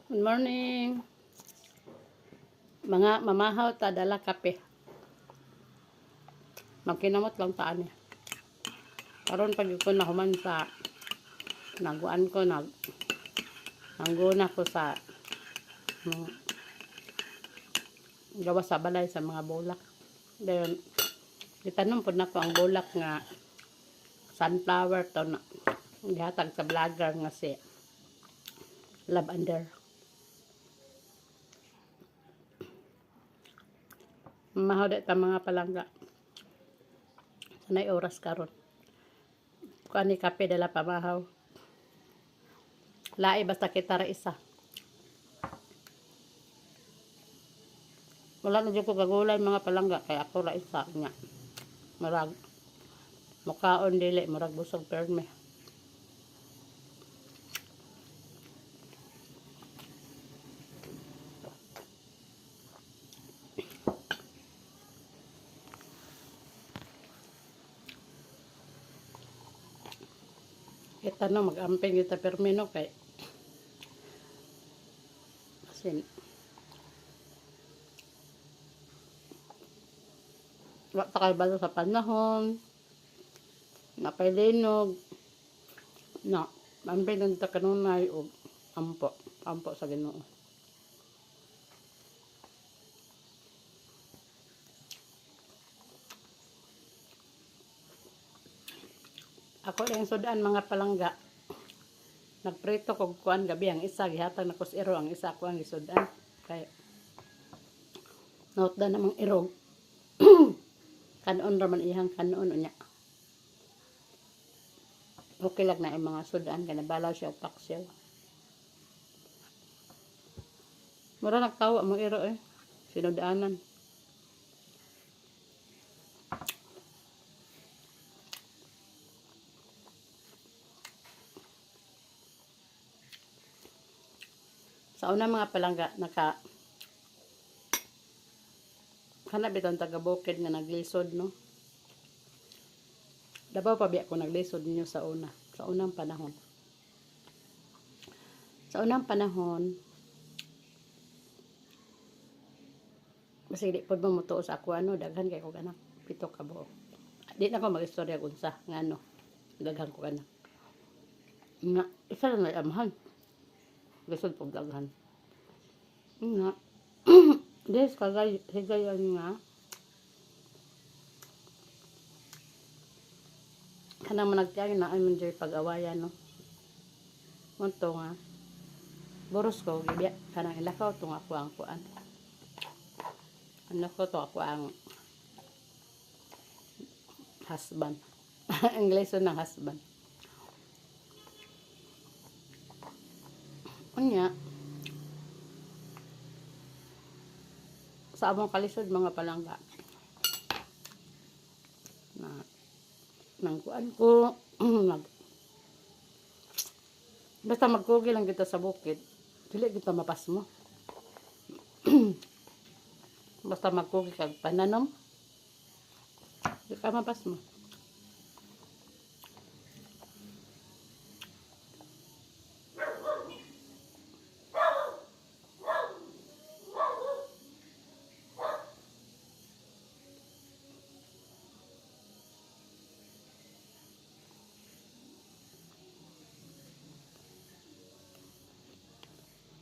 Good morning. Mga mamahaw ta dala kape. Magkinamot lang taan niya. Karon pag ko nahuman sa naguan ko nangguna ko sa mm, gawa sa balay sa mga bulak. Dayon gitanong pud nako ang bulak nga sunflower to na gihatag sa vlogger nga si Lavender. Mamahaw ta mga palangga. Sanay oras karon. Kuan ni kape dala pamahaw. Lai basta kita ra isa. Wala na dyan ko kagulay mga palangga kaya ako ra isa nga. Murag mukaon dili murag busog perme. Kita no mag-amping kita perme no kay asin wa ta kay balo sa panahon napay linog na amping ng ta kanunay og ampo sa Ginoo. Ako lang sudan mga palangga. Nagprito kog kuan gabi ang isa gihatag na kus iro ang isa ko ang gisudan kay naut da namang irog. Kanon ra man ihang kanon unya. Okay lang na ang mga sudan kana balaw siya paksiw. Mura nagtawa mo iro sinudanan. Sa una mga palangga kana biton taga bukid nga naglisod no. Dabaw pa biya ko naglisod ninyo sa unang panahon. Sa unang panahon kasi di pod mo mutuo sa ako daghan kay ko anak 7 ka buok. Di na ko magistorya unsa ngano daghan ko anak. Nga isa lang ay amahan. Lisod pag daghan. Nga. Des higayon nga. Kanang managtiayon na ay manjoy pag-awayan no. Monto nga. Boros ko gibiya kanang ilakaw tong ako ang kuan. Ano ko to ako ang husband. Ingleso ng husband. Unya sa among kalisod mga palangga na nangkuan ko basta magkugi lang kita sa bukid dili kita mapasmo. Basta magkugi kag pananom di ka mapasmo.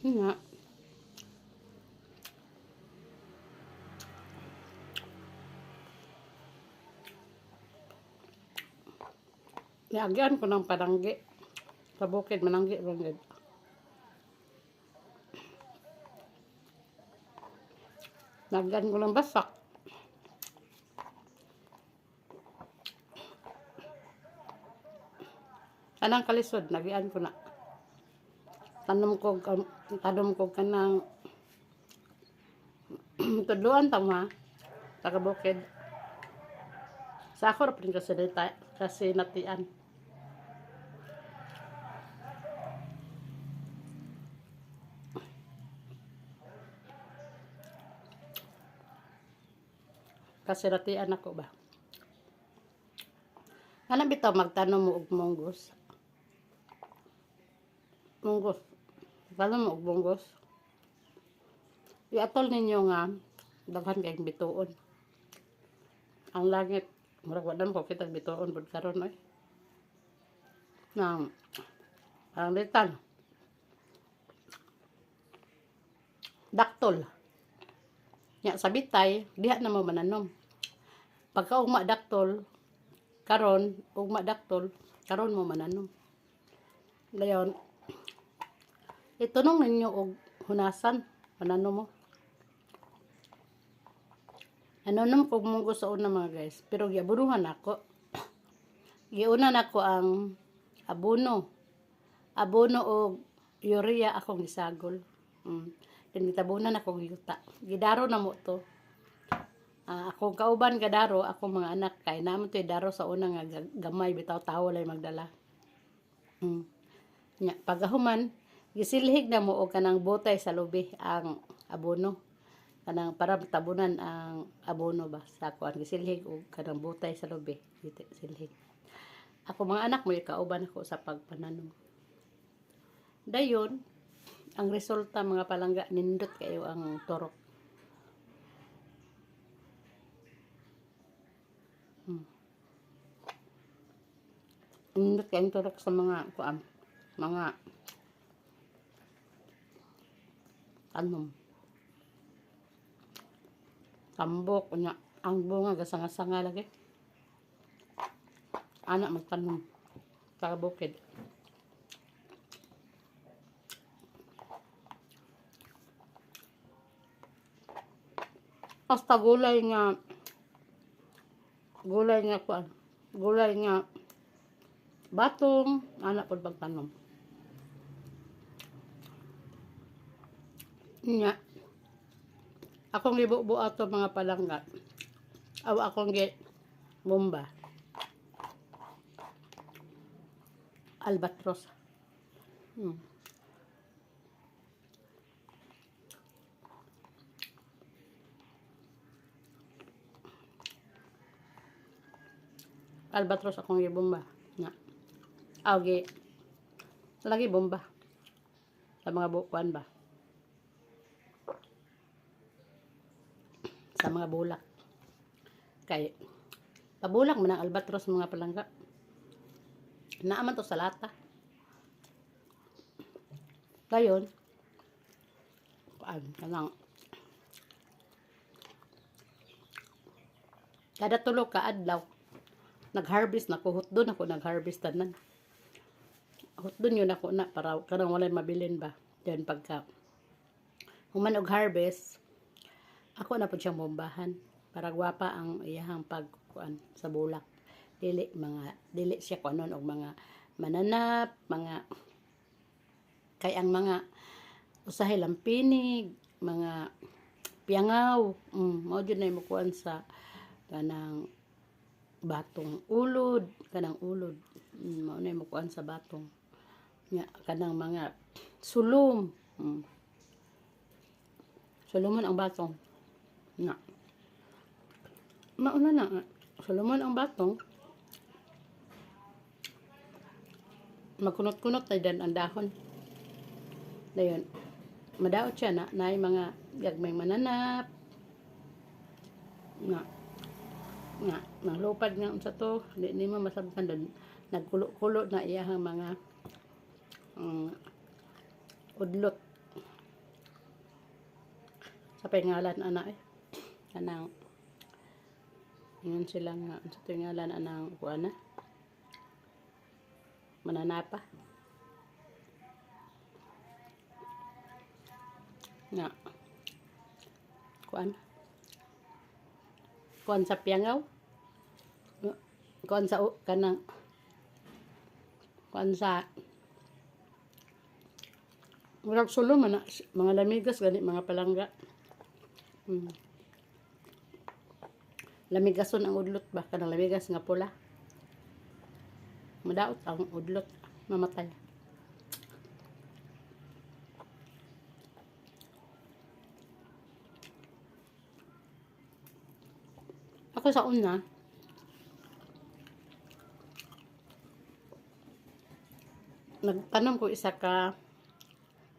Nga. Niagyan ko ng pananggi. Sa bukid, mananggi. Niagyan ko ng basak. Kanang kalisod, nagyan ko na. Tanom ko kanang tudluan tama taga bukid. Sa ako rin kasi natian. Kasi natian ako ba. Kanang bitaw magtanom mo og munggos. Kala mo og bunggos. Iatol ninyo nga daghan kayong bituon. Ang langit murag wa ko kitag bituon pud karon oy. Nang ang litan. Daktol. Nya sa bitay diha na mo mananom. Pagka ugma daktol karon mo mananom. Dayon itunong ninyo og hunasan mananom mo. Nanom ko munggo sa una mga guys, pero giabunuhan ako. Giuna nako ang abono. Abono og urea akong gisagol. Then gitabunan ako yuta. Gidaro na mo to. Akong kauban gadaro, akong mga anak kay naman to daro sa una nga gamay bitaw tawo lay magdala. Nya pagahuman gisilhig na mo og kanang botay sa lubi ang abono. Kanang para tabunan ang abono ba sa kuan gisilhig og kanang botay sa lubi silhig. Ako mga anak mo kauban ako sa pagpananom. Dayon ang resulta mga palangga nindot kayo ang torok. Nindot kayo ang torok sa mga kuan, mga tanom. Tambok nya ang bunga gasanga-sanga lagi. Anak magtanom sa bukid. Basta gulay nga kuan, gulay nga batong anak pud pagtanom. Nya akong gibubo ato mga palangga. Aw akong gi bomba. Albatros. Albatros akong gibomba na gi lagi bomba sa mga bukuan ba sa mga bulak kay pabulak man ang albatros mga palangga naaman to sa lata dayon kanang kada tulo ka adlaw nag-harvest na ko, hotdon ako nag-harvest tanan. Hotdon yun ako na, para karang walay mabilin ba. Then pagka, human og harvest, ako na po siyang bombahan. Para gwapa ang iyahang pagkuan sa bulak. Dili siya kuanon og mga mananap, mga, kay ang mga usahay lampinig, mga piangaw, mao jud na mo kuan sa kanang batong ulod kanang ulod mao na mo kuan sa batong nya kanang mga sulom sulumon ang batong na mauna na sulumon ang batong magkunot-kunot tay dan ang dahon dayon madaot siya na nay mga gagmay mananap nga nalupad nga sa to di mo masabtan doon nagkulo-kulo na iyahang mga udlot sa pangalan ana kanang yun sila nga sa pangalan anang kuana mananapa nga kuan sa piangaw kuan sa kanang kuan sa murag sulo man mga lamigas gani mga palangga lamigason ang udlot ba kanang lamigas nga pula madaot ang udlot mamatay ako sa una nagtanom ko isa ka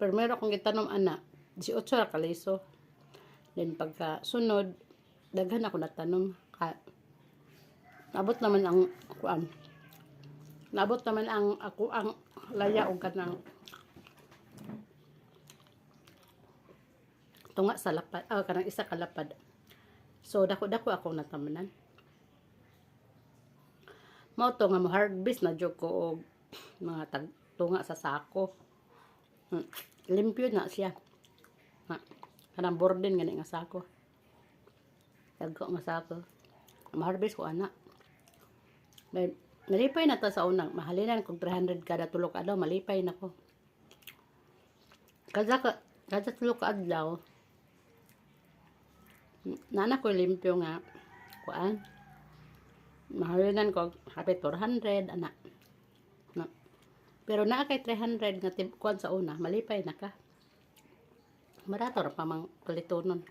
Primero kong gitanom ana, 18 ra kaliso. Then pagka sunod, daghan ako natanom. Nabot naman ang kuan. Nabot naman ang ako ang laya og kanang tunga sa lapad, kanang isa ka lapad. So dako-dako akong natamanan. Mao to nga mo harvest na jud ko og mga tunga sa sako. Limpyo na siya. Kanang borden gani nga sako. Dagko nga sako. Ma-harvest ko ana. Malipay na ta sa unang. Mahalinan kong 300 kada tulok adlaw. Malipay na ko. Kada tulok adlaw. Nana ko limpyo nga. Kuan. Mahalinan ko hapit 400. Ana. Na. Pero naa kay 300 nga kuan sa una. Malipay na ka. Marator pa mang palitonon.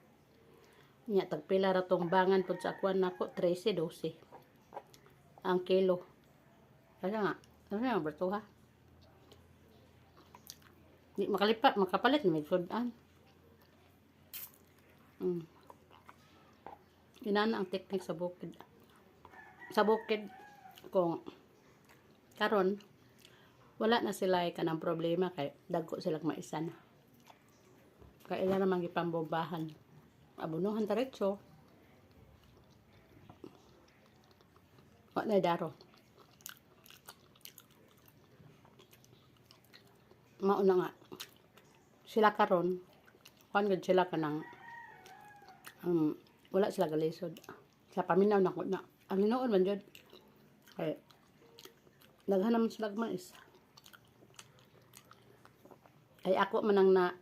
Nya tagpila ra tong bangan pud sa kuan nako 13-12 ang kilo. Kaya nga, ano nga ba ito ha? Di makapalit may sudan. Inana ang teknik sa bukid. Sa bukid, kung karon wala na sila kanang problema kay dagko silang maisan. Kaya ila namang ipambombahan. Abunuhan taretso. Wala na daro. Mauna nga. Sila karon, kuan gud sila kanang wala sila galisod. Sa paminaw na ko na. Ang hinuon man jud. Kay daghan naman sila mais. Ay ako manang na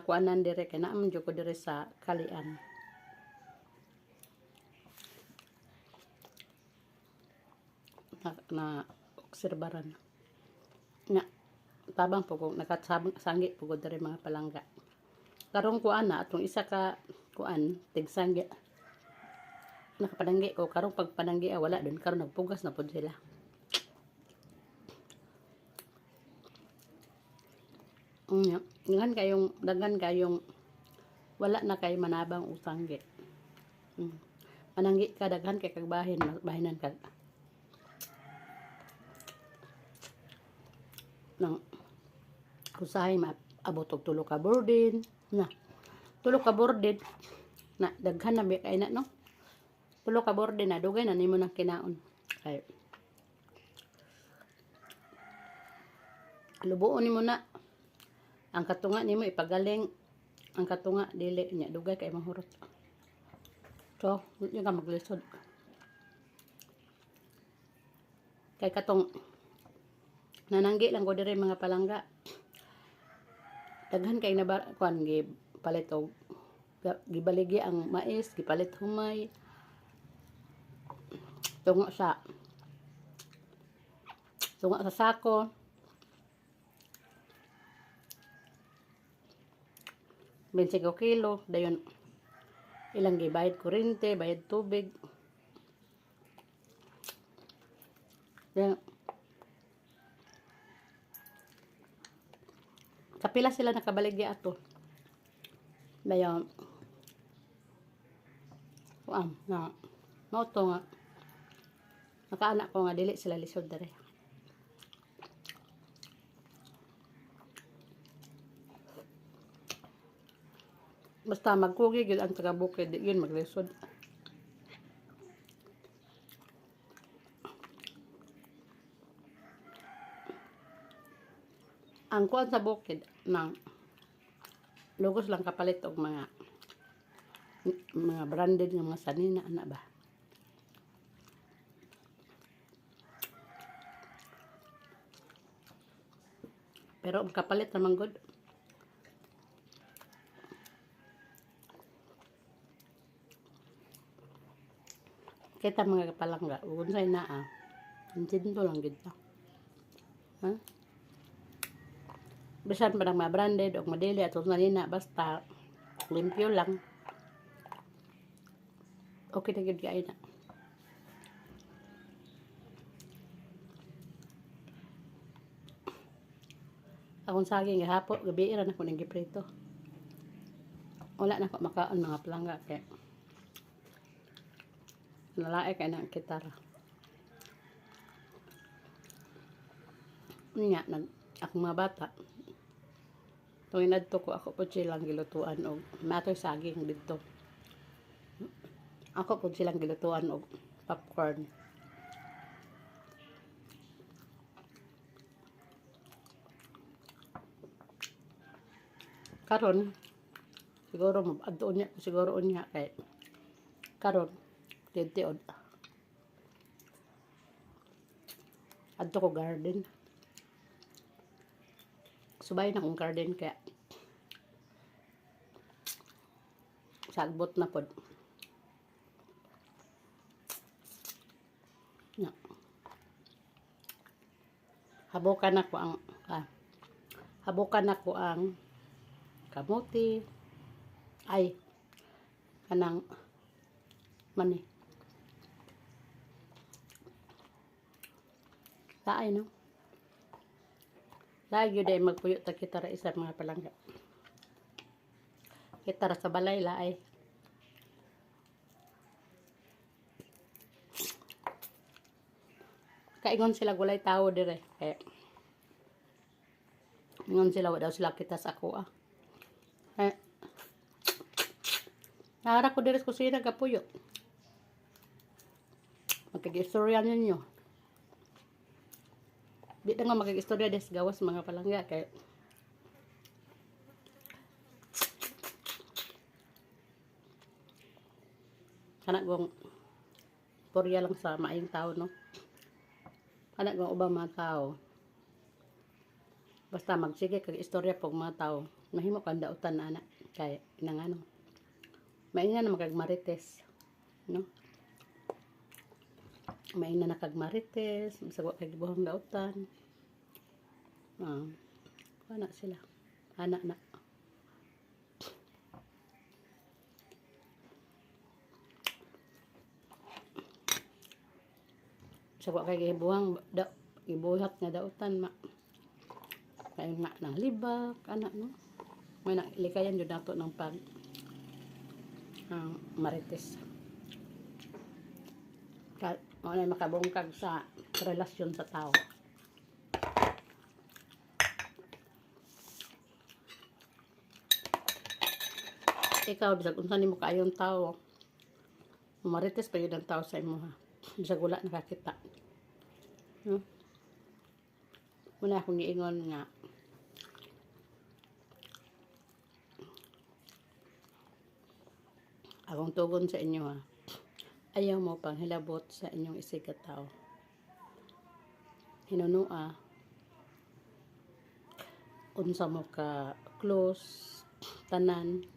kuanan dire kay naaman jud ko dire sa kalian. Na obserbaran. Nga tabang po kung nakasanggi po ko dari mga palangga. Karong kuan na atong isa ka kuan tigsanggi. Nakapadanggi ko karong pagpadanggi wala dun karon nagpugas na pud sila. Dagan kayong wala na kay manabang usanggi. Mananggi ka daghan kay kag bahinan kag nang usahay maabot og tulo ka borden na daghan na kay na no tulo ka borden na dugay na nimo nang kinaon kay lubuon nimo na ang katunga nimo ipagaling ang katunga dili nya dugay kay mahurot so yun ka maglisod kay katong nananggi lang ko dire mga palangga. Daghan kay kuan gipalit og gibaligi ang mais, gipalit humay. Tunga sa sako. 25 kilo dayon ilang gibayad kuryente, bayad tubig. Dayon kapila sila nakabaligya ato. Dayon na moto nga nakaanak ko nga dili sila lisod dere. Basta magkugi gyud ang taga bukid di yun maglisod. Ang kuan sa bukid nang lugos lang kapalit og mga branded nga mga sanina ana ba. Pero ang kapalit naman good. Kita mga kapalangga, unsay naa. Intinto lang gid ta. Ha? Bisan pa ng mga branded o madili at sanina basta limpyo lang. Okay na gid kain na. akong saging gihapon, gabi ra na ko ning giprito. Wala na ko makaon mga palangga kay nalae kay nang kitara. Nya nag akong mga bata. Tuwing nadto ko ako po silang gilutuan og matoy saging dito. Ako po silang gilutuan og popcorn. Karon siguro adto niya siguro unya kay karon tiod adto ko garden. Subay na kong garden kaya sagbot na pod. No. Habukan ako ang habukan ako ang kamote ay kanang mani. Taay no. Lagi day magpuyo ta kita ra isa mga palangga. Kita ra sa balay laay. Kaingon sila gulay tao dire. Ingon sila wala daw sila kita sa ako ah. Nahara ko dire sa kusina kapuyo. Magkag-istorya ninyo. Di na nga magkag-istorya des gawas mga palangga kay kana gong porya lang sa maayong tao no. Kana gong ubang mga tao. Basta magsige kag istorya pag mga tao, mahimo kang dautan na anak kay nang ano. Mainga na magagmarites, no? Mainga na kagmarites, bisag wa kay gibuhang dautan. Ana sila. Anak na. Bisag wa kay gibuhang gibuhat nga dautan ma. Kaya nga ng libak, anak no. May likayan yun nato ng pag marites. O na makabungkag sa relasyon sa tao. Ikaw, bisag unsa nimo kaayong tao, marites pa yun ang tao sa imo ha. Bisag wala nakakita. No? Muna akong giingon nga akong tugon sa inyo ha. Ayaw mo pang hilabot sa inyong isig tao. Hinunua unsa mo ka close tanan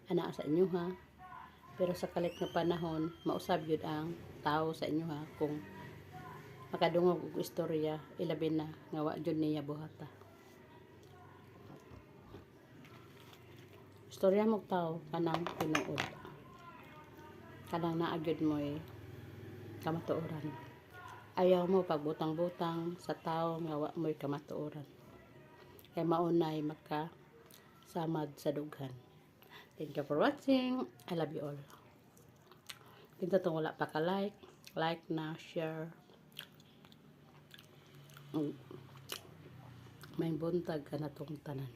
ana sa inyo ha. Pero sa kalit nga panahon mausab yun ang tao sa inyo ha kung makadungog og istorya ilabi na nga wa jud niya buhata. Istorya mo tao kanang tinuod. Kanang naagyod mo kamatuoran. Ayaw mo pagbutang-butang sa tao nga wa mo'y kamatuoran. Kay maunay makasamad sa dughan. Thank you for watching. I love you all. Pinto tong wala pa ka-like. Like na, share. May buntag ka na tong tanan.